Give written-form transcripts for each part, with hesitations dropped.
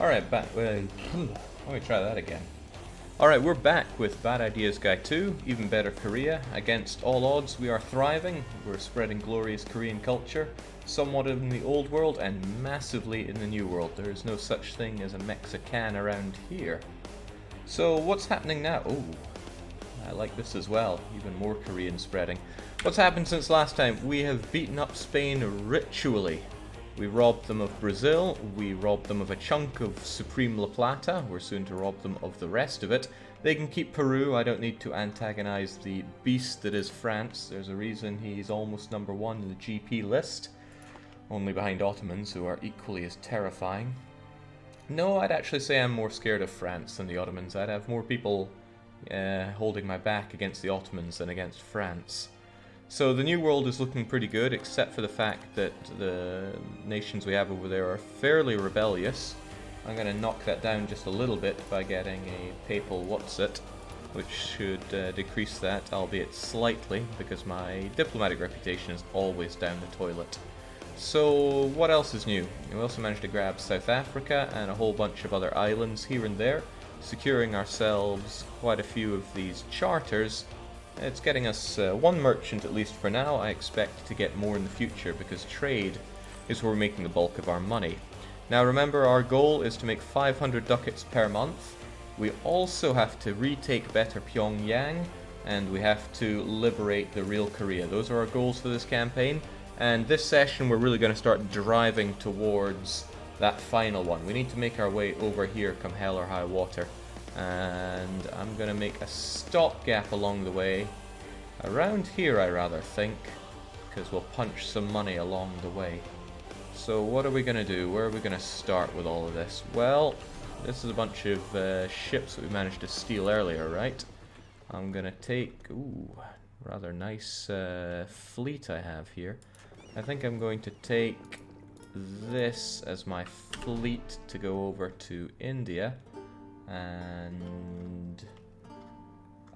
Alright, back. Let me try that again. Alright, we're back with Bad Ideas Guy 2, Even Better Korea. Against all odds, we are thriving. We're spreading glorious Korean culture, somewhat in the old world and massively in the new world. There is no such thing as a Mexican around here. So, what's happening now? Oh, I like this as well. Even more Korean spreading. What's happened since last time? We have beaten up Spain ritually. We robbed them of Brazil, we robbed them of a chunk of Supreme La Plata, we're soon to rob them of the rest of it. They can keep Peru, I don't need to antagonize the beast that is France. There's a reason he's almost number one in the GP list. Only behind Ottomans, who are equally as terrifying. No, I'd actually say I'm more scared of France than the Ottomans. I'd have more people holding my back against the Ottomans than against France. So the New World is looking pretty good, except for the fact that the nations we have over there are fairly rebellious. I'm going to knock that down just a little bit by getting a papal what's-it, which should decrease that, albeit slightly, because my diplomatic reputation is always down the toilet. So what else is new? We also managed to grab South Africa and a whole bunch of other islands here and there, securing ourselves quite a few of these charters. It's getting us one merchant at least for now. I expect to get more in the future because trade is where we're making the bulk of our money. Now remember, our goal is to make 500 ducats per month. We also have to retake better Pyongyang, and we have to liberate the real Korea. Those are our goals for this campaign, and this session we're really going to start driving towards that final one. We need to make our way over here come hell or high water. And I'm going to make a stopgap along the way, around here I rather think, because we'll punch some money along the way. So what are we going to do? Where are we going to start with all of this? Well, this is a bunch of ships that we managed to steal earlier, right? I'm going to take, ooh, rather nice fleet I have here. I think I'm going to take this as my fleet to go over to India. And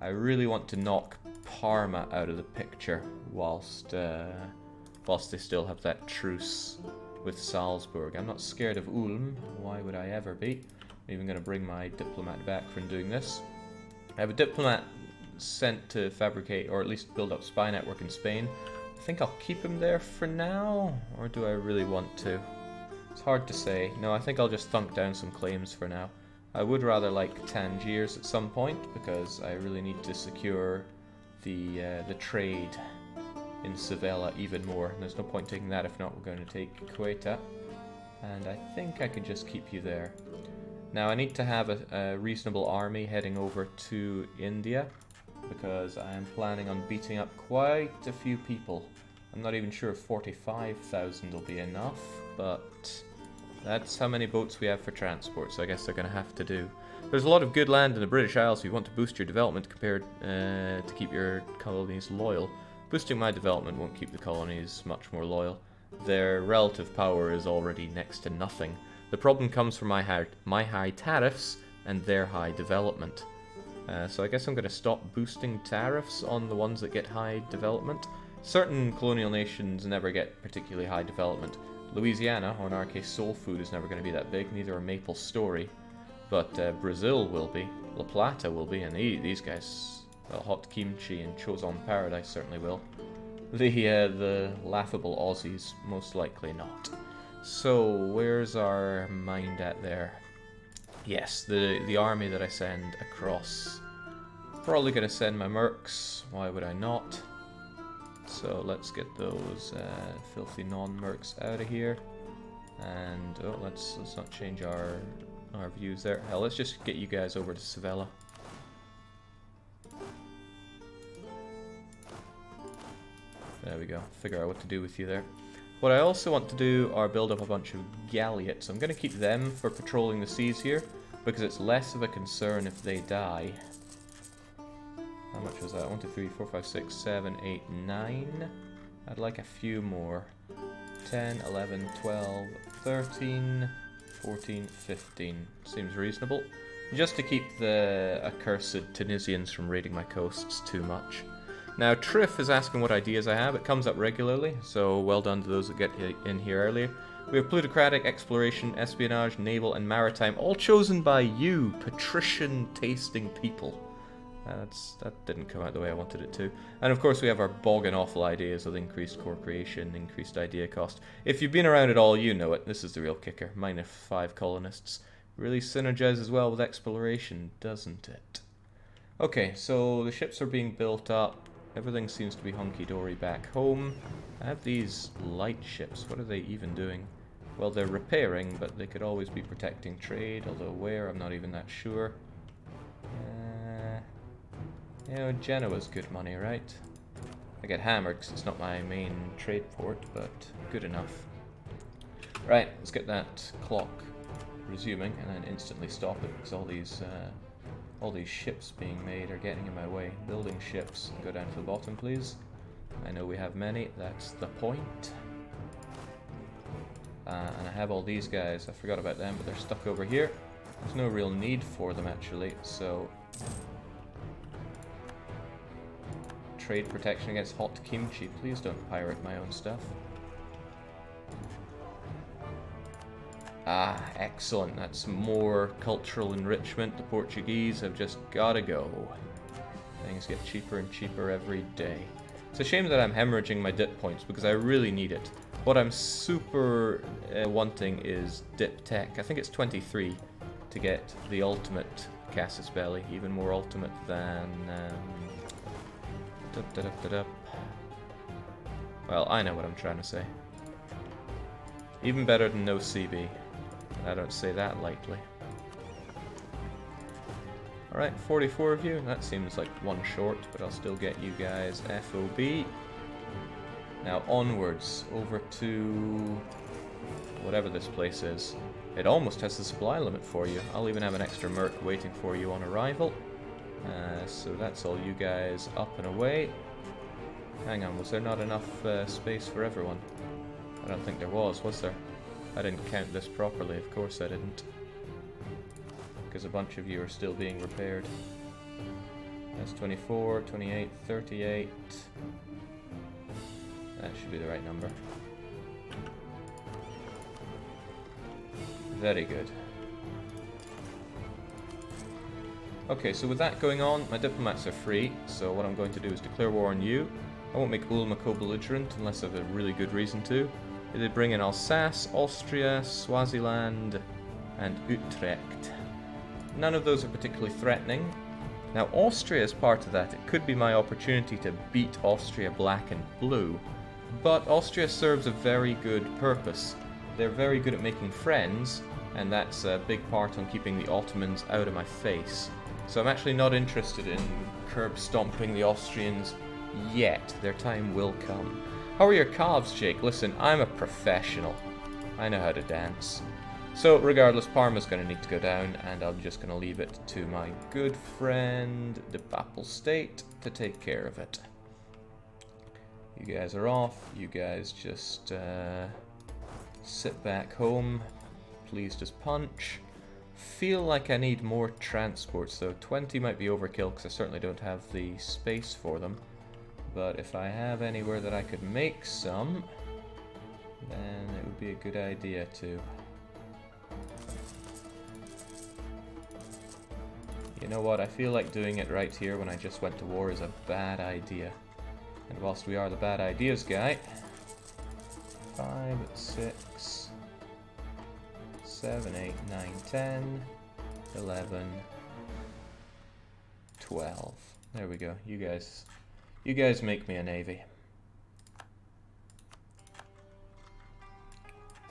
I really want to knock Parma out of the picture whilst they still have that truce with Salzburg. I'm not scared of Ulm. Why would I ever be? I'm even going to bring my diplomat back from doing this. I have a diplomat sent to fabricate, or at least build up spy network in Spain. I think I'll keep him there for now, or do I really want to? It's hard to say. No, I think I'll just thunk down some claims for now. I would rather like Tangiers at some point, because I really need to secure the trade in Sevilla even more. There's no point taking that, if not we're going to take Quetta. And I think I could just keep you there. Now I need to have a reasonable army heading over to India, because I am planning on beating up quite a few people. I'm not even sure if 45,000 will be enough, but that's how many boats we have for transport, so I guess they're going to have to do. There's a lot of good land in the British Isles if you want to boost your development compared to keep your colonies loyal. Boosting my development won't keep the colonies much more loyal. Their relative power is already next to nothing. The problem comes from my high tariffs and their high development. So I guess I'm going to stop boosting tariffs on the ones that get high development. Certain colonial nations never get particularly high development. Louisiana, or in our case Soul Food, is never going to be that big, neither are Maple Story. But Brazil will be, La Plata will be, and these guys, well, Hot Kimchi and Choson Paradise certainly will. The laughable Aussies, most likely not. So, where's our mind at there? Yes, the army that I send across. Probably going to send my mercs, why would I not? So let's get those filthy non-mercs out of here. And, oh, let's not change our views there. Hell, let's just get you guys over to Sevilla. There we go. Figure out what to do with you there. What I also want to do are build up a bunch of galleots. I'm going to keep them for patrolling the seas here, because it's less of a concern if they die. How much was that? 1, 2, 3, 4, 5, 6, 7, 8, 9. I'd like a few more. 10, 11, 12, 13, 14, 15. Seems reasonable. Just to keep the accursed Tunisians from raiding my coasts too much. Now, Triff is asking what ideas I have. It comes up regularly, so well done to those that get in here earlier. We have plutocratic, exploration, espionage, naval, and maritime, all chosen by you, patrician-tasting people. That didn't come out the way I wanted it to. And of course we have our bogging awful ideas with increased core creation, increased idea cost. If you've been around at all, you know it. This is the real kicker. -5 colonists. Really synergizes well with exploration, doesn't it? Okay, so the ships are being built up. Everything seems to be hunky-dory back home. I have these light ships. What are they even doing? Well, they're repairing, but they could always be protecting trade, although where, I'm not even that sure. You know, Genoa's good money, right? I get hammered because it's not my main trade port, but good enough. Right, let's get that clock resuming and then instantly stop it because all these ships being made are getting in my way. Building ships. Go down to the bottom, please. I know we have many. That's the point. And I have all these guys. I forgot about them, but they're stuck over here. There's no real need for them, actually, so... Trade protection against hot kimchi. Please don't pirate my own stuff. Ah, excellent. That's more cultural enrichment. The Portuguese have just gotta go. Things get cheaper and cheaper every day. It's a shame that I'm hemorrhaging my dip points because I really need it. What I'm super wanting is dip tech. I think it's 23 to get the ultimate Casus Belli. Even more ultimate than... Well, I know what I'm trying to say. Even better than no CB. I don't say that lightly. Alright, 44 of you. That seems like one short, but I'll still get you guys FOB. Now onwards, over to whatever this place is. It almost has the supply limit for you. I'll even have an extra merc waiting for you on arrival. So that's all you guys up and away. Hang on, was there not enough space for everyone? I don't think there was there? I didn't count this properly, of course I didn't. Because a bunch of you are still being repaired. That's 24, 28, 38. That should be the right number. Very good. Okay, so with that going on, my diplomats are free, so what I'm going to do is declare war on you. I won't make Ulma co-belligerent unless I have a really good reason to. They bring in Alsace, Austria, Swaziland, and Utrecht. None of those are particularly threatening. Now Austria is part of that. It could be my opportunity to beat Austria black and blue, but Austria serves a very good purpose. They're very good at making friends, and that's a big part on keeping the Ottomans out of my face. So I'm actually not interested in curb stomping the Austrians yet. Their time will come. How are your calves, Jake? Listen, I'm a professional. I know how to dance. So regardless, Parma's going to need to go down, and I'm just going to leave it to my good friend, the Papal State, to take care of it. You guys are off. You guys just sit back home. Please just punch. Feel like I need more transports though. 20 might be overkill because I certainly don't have the space for them. But if I have anywhere that I could make some, then it would be a good idea to. You know what, I feel like doing it right here when I just went to war is a bad idea. And whilst we are the bad ideas guy, 5, 6, 7, 8, 9, 10, 11, 12. There we go. You guys make me a navy.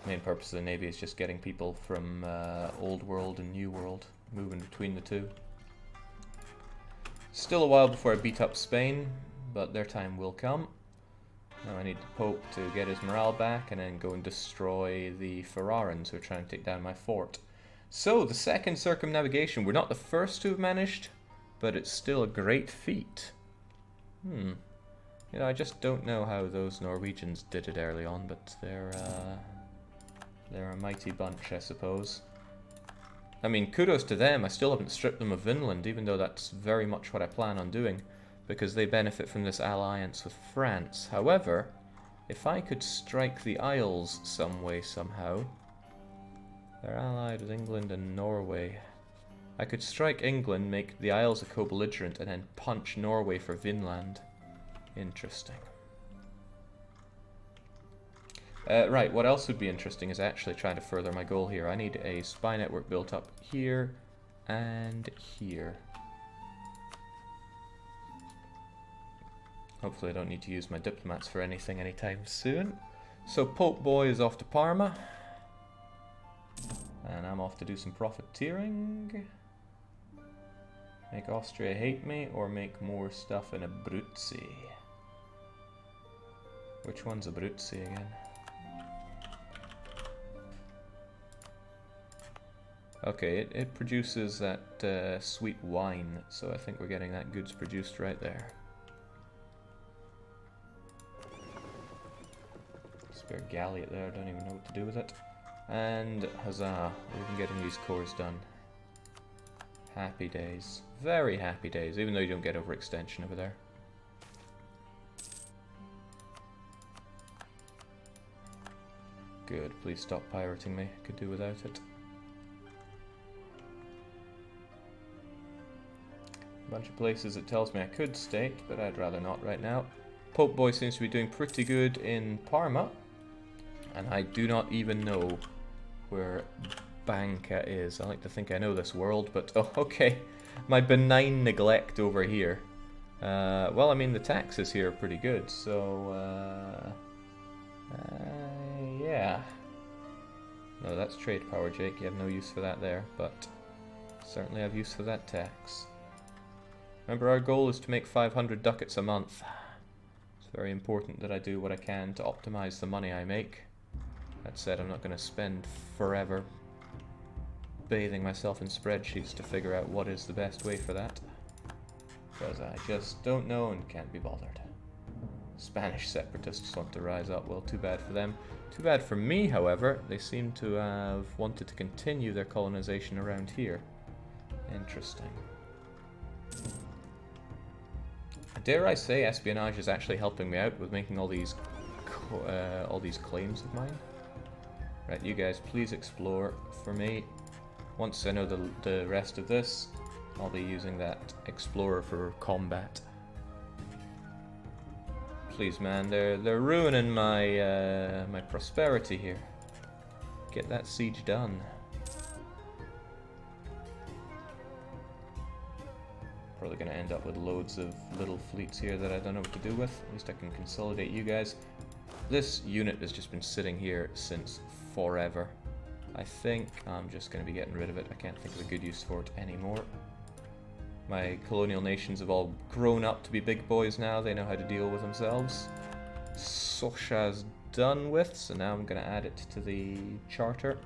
Main purpose of the navy is just getting people from old world and new world, moving between the two. Still a while before I beat up Spain, but their time will come. Now I need the Pope to get his morale back and then go and destroy the Ferrarans who are trying to take down my fort. So, the second circumnavigation. We're not the first to have managed, but it's still a great feat. You know, I just don't know how those Norwegians did it early on, but they're a mighty bunch, I suppose. I mean, kudos to them. I still haven't stripped them of Vinland, even though that's very much what I plan on doing. because they benefit from this alliance with France. However, if I could strike the Isles some way, somehow... They're allied with England and Norway. I could strike England, make the Isles a co-belligerent, and then punch Norway for Vinland. Interesting. Right, what else would be interesting is actually trying to further my goal here. I need a spy network built up here and here. Hopefully I don't need to use my diplomats for anything anytime soon. So Pope Boy is off to Parma. And I'm off to do some profiteering. Make Austria hate me, or make more stuff in Abruzzi. Which one's Abruzzi again? Okay, it produces that sweet wine, so I think we're getting that goods produced right there. Spare galleot there, I don't even know what to do with it. And huzzah, we've been getting these cores done. Happy days. Very happy days, even though you don't get overextension over there. Good, please stop pirating me. Could do without it. A bunch of places it tells me I could state, but I'd rather not right now. Pope Boy seems to be doing pretty good in Parma. And I do not even know where Banca is. I like to think I know this world, but oh, okay. My benign neglect over here. Well, I mean, the taxes here are pretty good, so... yeah. No, that's trade power, Jake. You have no use for that there, but certainly have use for that tax. Remember, our goal is to make 500 ducats a month. It's very important that I do what I can to optimize the money I make. That said, I'm not going to spend forever bathing myself in spreadsheets to figure out what is the best way for that. Because I just don't know and can't be bothered. Spanish separatists want to rise up. Well, too bad for them. Too bad for me, however. They seem to have wanted to continue their colonization around here. Interesting. Dare I say, espionage is actually helping me out with making all these claims of mine. Right, you guys, please explore for me. Once I know the rest of this, I'll be using that explorer for combat. Please, man, they're ruining my my prosperity here. Get that siege done. Probably going to end up with loads of little fleets here that I don't know what to do with. At least I can consolidate you guys. This unit has just been sitting here since forever. I think I'm just going to be getting rid of it. I can't think of a good use for it anymore. My colonial nations have all grown up to be big boys now. They know how to deal with themselves. Sosha's done with, so now I'm going to add it to the charter.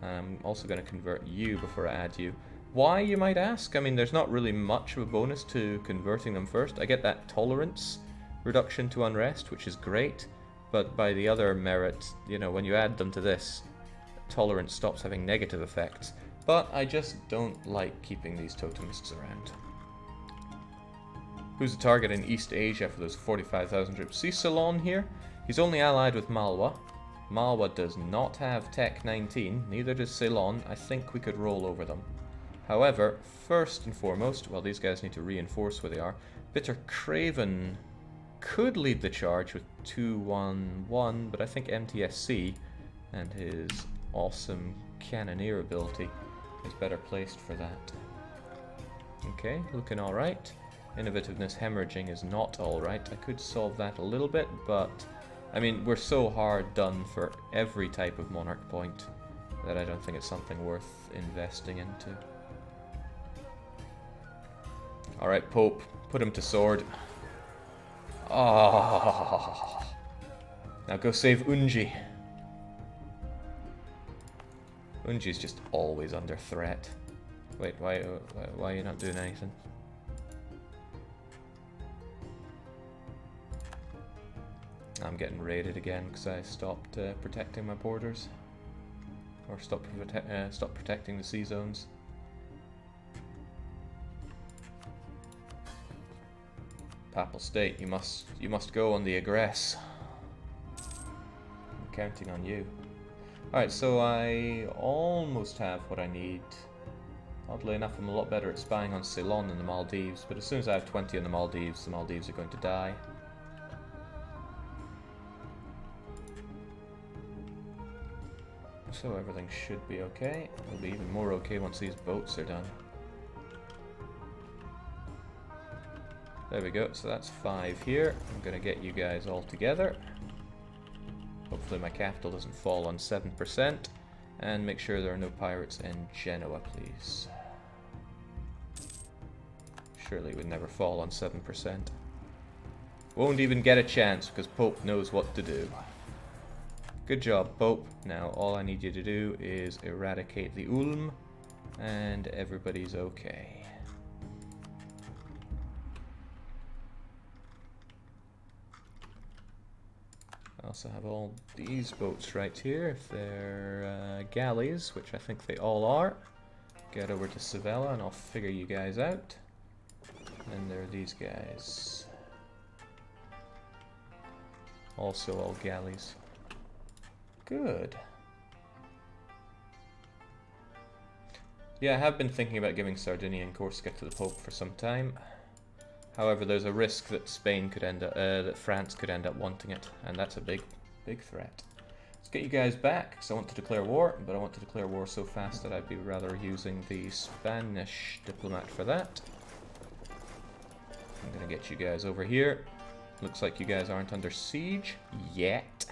I'm also going to convert you before I add you. Why, you might ask? I mean, there's not really much of a bonus to converting them first. I get that tolerance reduction to unrest, which is great. But by the other merit, you know, when you add them to this, tolerance stops having negative effects. But I just don't like keeping these totemists around. Who's the target in East Asia for those 45,000 troops? See Ceylon here? He's only allied with Malwa. Malwa does not have Tech 19, neither does Ceylon. I think we could roll over them. However, first and foremost, well, these guys need to reinforce where they are. Bitter Craven could lead the charge with 2-1-1, but I think MTSC and his awesome cannoneer ability is better placed for that. Okay, looking alright. Innovativeness hemorrhaging is not alright. I could solve that a little bit, but I mean, we're so hard done for every type of monarch point that I don't think it's something worth investing into. Alright, Pope, put him to sword. Ah, now go save Unji. Unji's just always under threat. Wait, why are you not doing anything? I'm getting raided again because I stopped protecting my borders. Or stopped protecting the sea zones. Papal State, you must go on the aggress. I'm counting on you. Alright, so I almost have what I need. Oddly enough, I'm a lot better at spying on Ceylon than the Maldives, but as soon as I have 20 on the Maldives are going to die. So everything should be okay. It'll be even more okay once these boats are done. There we go, so that's 5 here. I'm gonna get you guys all together. Hopefully my capital doesn't fall on 7%. And make sure there are no pirates in Genoa, please. Surely it would never fall on 7%. Won't even get a chance because Pope knows what to do. Good job, Pope. Now all I need you to do is eradicate the Ulm, and everybody's okay. I also have all these boats right here. If they're galleys, which I think they all are, get over to Sevilla and I'll figure you guys out. And there are these guys. Also all galleys. Good. Yeah, I have been thinking about giving Sardinia and Corsica to the Pope for some time. However, there's a risk that Spain could end up, that France could end up wanting it, and that's a big threat. Let's get you guys back, because I want to declare war, but I want to declare war so fast that I'd be rather using the Spanish diplomat for that. I'm gonna get you guys over here. Looks like you guys aren't under siege yet,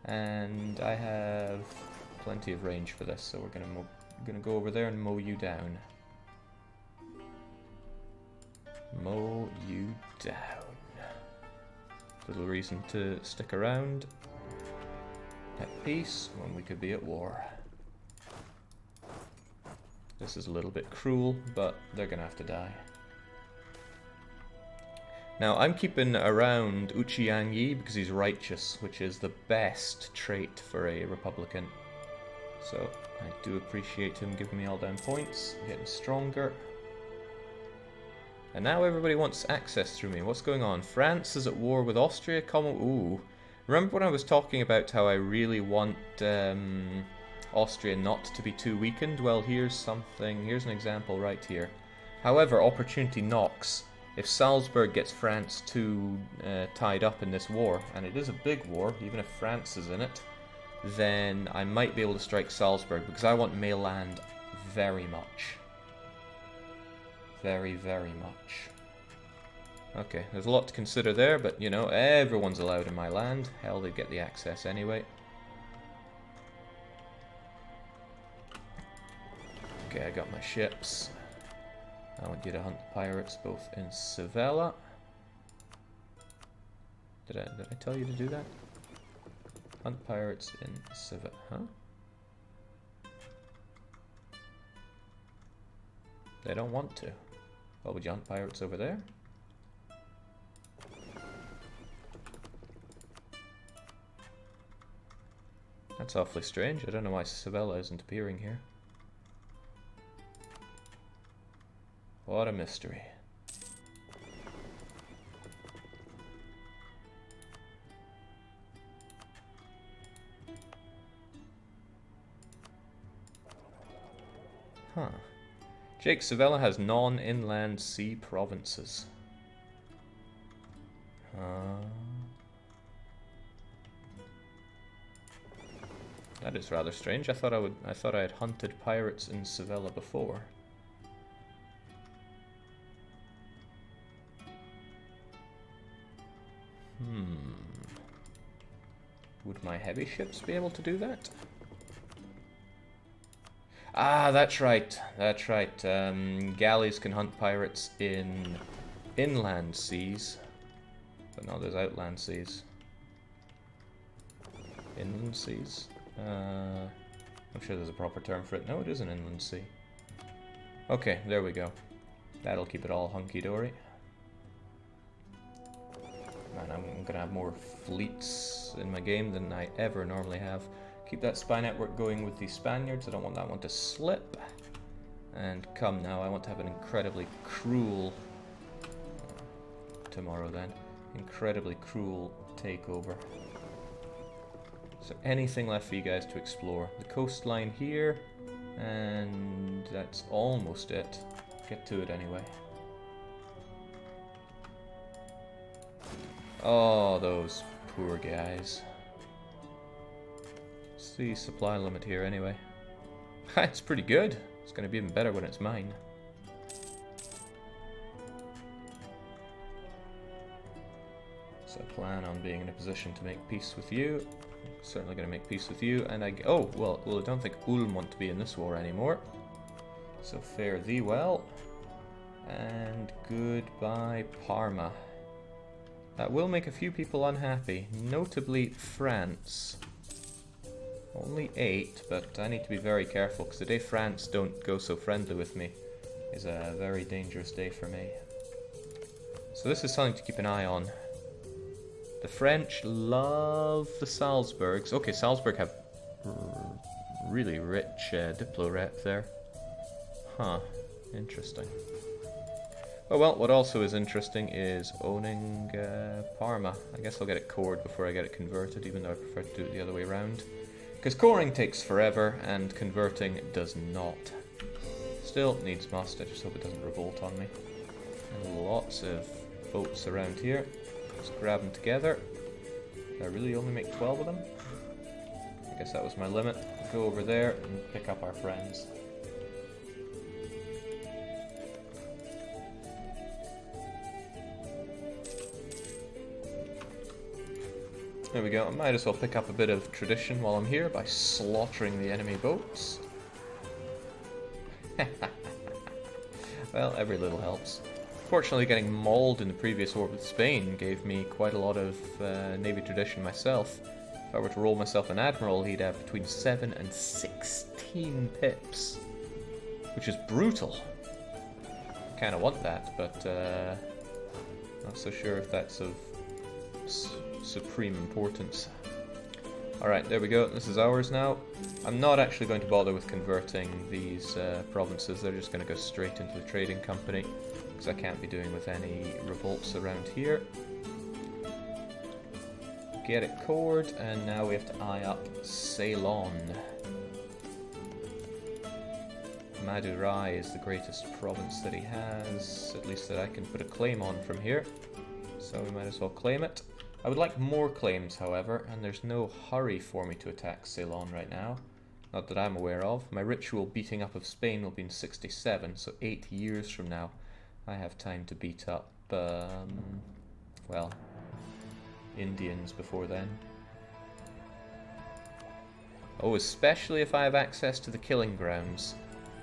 and I have plenty of range for this, so we're gonna go over there and mow you down. Mow you down. Little reason to stick around at peace when we could be at war. This is a little bit cruel, but they're gonna have to die. Now I'm keeping around Uchiangyi because he's righteous, which is the best trait for a Republican. So I do appreciate him giving me all down points, getting stronger. And now everybody wants access through me. What's going on? France is at war with Austria. Ooh. Remember when I was talking about how I really want Austria not to be too weakened? Well, here's an example right here. However, opportunity knocks. If Salzburg gets France too tied up in this war, and it is a big war, even if France is in it, then I might be able to strike Salzburg, because I want Mailand very much. Very, very much. Okay, there's a lot to consider there, but you know, everyone's allowed in my land. Hell, they get the access anyway. Okay, I got my ships. I want you to hunt pirates both in Sevilla. Did I tell you to do that? Hunt pirates in Sevilla, huh? They don't want to. Well, would you hunt pirates over there? That's awfully strange. I don't know why Sevilla isn't appearing here. What a mystery. Huh. Jake, Sevilla has non-inland sea provinces. That is rather strange. I thought I had hunted pirates in Sevilla before. Would my heavy ships be able to do that? Ah, that's right. That's right. Galleys can hunt pirates in inland seas. But no, there's outland seas. Inland seas? I'm sure there's a proper term for it. No, it is an inland sea. Okay, there we go. That'll keep it all hunky-dory. Man, I'm gonna have more fleets in my game than I ever normally have. Keep that spy network going with the Spaniards. I don't want that one to slip. And come now, I want to have an incredibly cruel tomorrow then. Incredibly cruel takeover. Is there anything left for you guys to explore? The coastline here, and that's almost it. Get to it anyway. Oh, those poor guys. What's the supply limit here anyway? It's pretty good. It's going to be even better when it's mine. So I plan on being in a position to make peace with you. Certainly going to make peace with you, and oh, well, I don't think Ulm want to be in this war anymore. So fare thee well. And goodbye, Parma. That will make a few people unhappy, notably France. Only 8, but I need to be very careful, because the day France don't go so friendly with me is a very dangerous day for me. So this is something to keep an eye on. The French love the Salzburgs. Okay, Salzburg have really rich Diplo rep there. Huh, interesting. Oh well, what also is interesting is owning Parma. I guess I'll get it cored before I get it converted, even though I prefer to do it the other way around. Because coring takes forever, and converting does not. Still, needs must. I just hope it doesn't revolt on me. And lots of boats around here. Let's grab them together. Did I really only make 12 of them? I guess that was my limit. Go over there and pick up our friends. There we go. I might as well pick up a bit of tradition while I'm here by slaughtering the enemy boats. Well, every little helps. Fortunately, getting mauled in the previous war with Spain gave me quite a lot of navy tradition myself. If I were to roll myself an admiral, he'd have between 7 and 16 pips, which is brutal. Kind of want that, but not so sure if that's of supreme importance. Alright, there we go. This is ours now. I'm not actually going to bother with converting these provinces. They're just going to go straight into the trading company, because I can't be doing with any revolts around here. Get it cored, and now we have to eye up Ceylon. Madurai is the greatest province that he has, at least that I can put a claim on from here. So we might as well claim it. I would like more claims, however, and there's no hurry for me to attack Ceylon right now. Not that I'm aware of. My ritual beating up of Spain will be in 67, so 8 years from now I have time to beat up, well, Indians before then. Oh, especially if I have access to the killing grounds.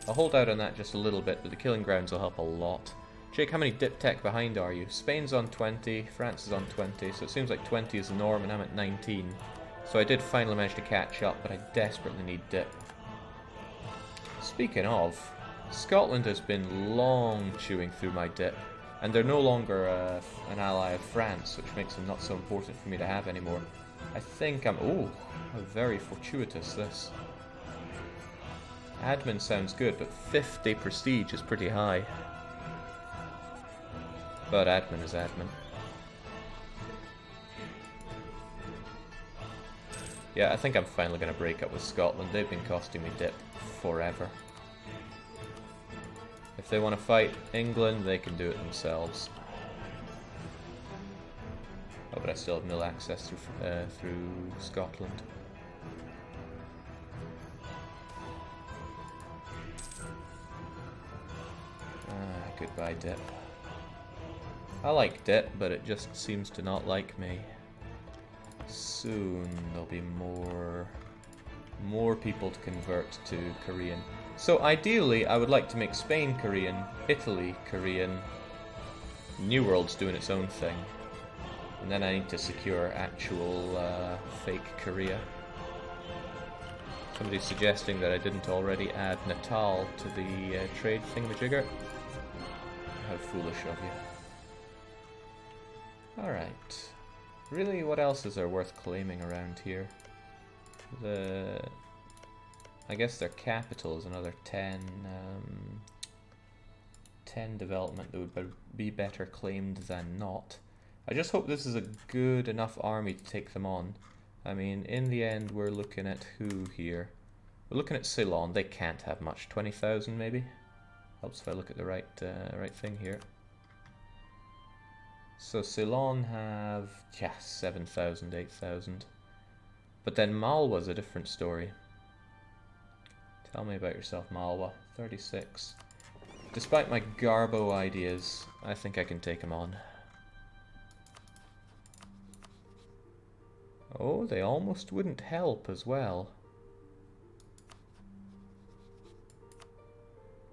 I'll hold out on that just a little bit, but the killing grounds will help a lot. Jake, how many dip tech behind are you? Spain's on 20, France is on 20, so it seems like 20 is the norm, and I'm at 19. So I did finally manage to catch up, but I desperately need dip. Speaking of, Scotland has been long chewing through my dip, and they're no longer an ally of France, which makes them not so important for me to have anymore. I think I'm... oh, how very fortuitous this. Admin sounds good, but 50 prestige is pretty high. But admin is admin. Yeah, I think I'm finally going to break up with Scotland. They've been costing me dip forever. If they want to fight England, they can do it themselves. Oh, but I still have nil access through Scotland. Ah, goodbye dip. I like dip, but it just seems to not like me. Soon there'll be more people to convert to Korean. So ideally, I would like to make Spain Korean, Italy Korean, New World's doing its own thing, and then I need to secure actual fake Korea. Somebody's suggesting that I didn't already add Natal to the trade thingamajigger. How foolish of you. Alright. Really, what else is there worth claiming around here? I guess their capital is another 10 10 development that would be better claimed than not. I just hope this is a good enough army to take them on. I mean, in the end, we're looking at who here? We're looking at Ceylon. They can't have much. 20,000 maybe? Helps if I look at the right thing here. So Ceylon have, yeah, 7,000, 8,000. But then Malwa's a different story. Tell me about yourself, Malwa. 36. Despite my Garbo ideas, I think I can take him on. Oh, they almost wouldn't help as well.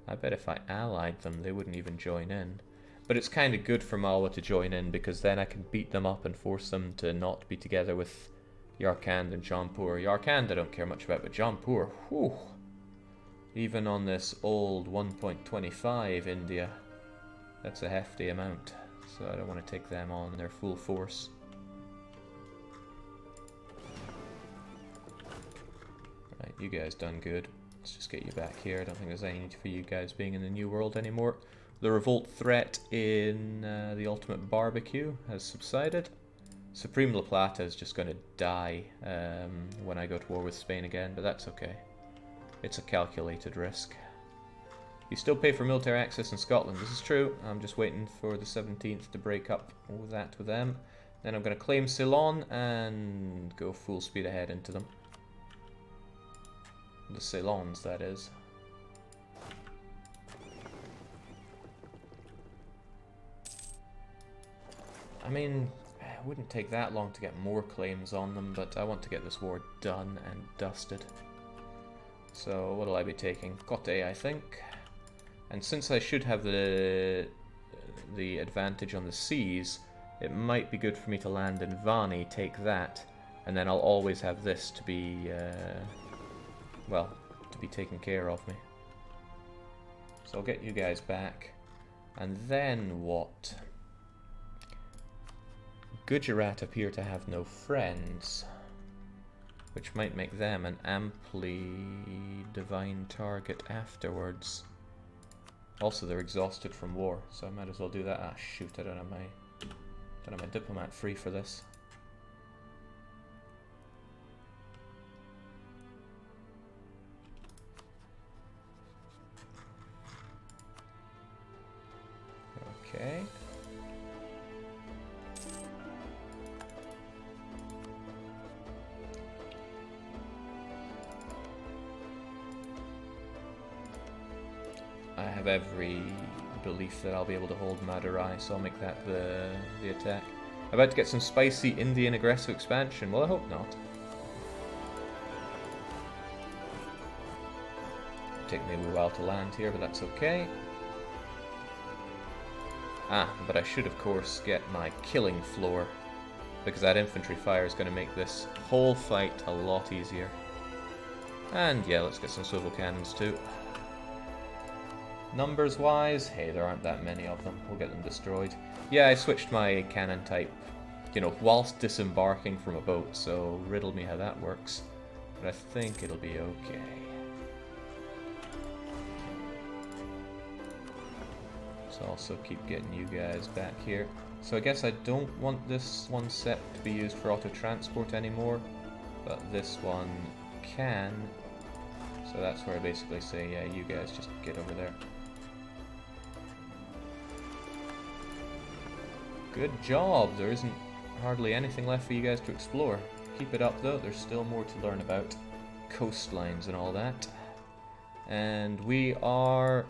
I bet if I allied them, they wouldn't even join in. But it's kind of good for Malwa to join in, because then I can beat them up and force them to not be together with Yarkand and Jaunpur. Yarkand I don't care much about, but Jaunpur, whew. Even on this old 1.25 India, that's a hefty amount. So I don't want to take them on their full force. Right, you guys done good. Let's just get you back here. I don't think there's any need for you guys being in the New World anymore. The revolt threat in the Ultimate Barbecue has subsided. Supreme La Plata is just going to die when I go to war with Spain again, but that's okay. It's a calculated risk. You still pay for military access in Scotland. This is true. I'm just waiting for the 17th to break up with that with them. Then I'm going to claim Ceylon and go full speed ahead into them. The Ceylons, that is. I mean, it wouldn't take that long to get more claims on them, but I want to get this war done and dusted. So, what'll I be taking? Kotte, I think. And since I should have the advantage on the seas, it might be good for me to land in Vani, take that, and then I'll always have this to be, well, to be taken care of me. So I'll get you guys back. And then what? Gujarat appear to have no friends, which might make them an amply divine target afterwards. Also, they're exhausted from war, so I might as well do that. Ah, shoot, I don't have my diplomat free for this. Okay. I have every belief that I'll be able to hold Madurai, so I'll make that the attack. I'm about to get some spicy Indian aggressive expansion. Well, I hope not. Take me a wee while to land here, but that's okay. Ah, but I should of course get my killing floor, because that infantry fire is going to make this whole fight a lot easier. And yeah, let's get some swivel cannons too. Numbers wise, hey, there aren't that many of them. We'll get them destroyed. Yeah, I switched my cannon type, you know, whilst disembarking from a boat, so riddle me how that works. But I think it'll be okay. So also keep getting you guys back here. So I guess I don't want this one set to be used for auto-transport anymore, but this one can. So that's where I basically say, yeah, you guys just get over there. Good job! There isn't hardly anything left for you guys to explore. Keep it up though, there's still more to learn about. Coastlines and all that. And we are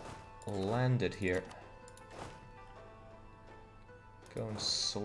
landed here. Going slow.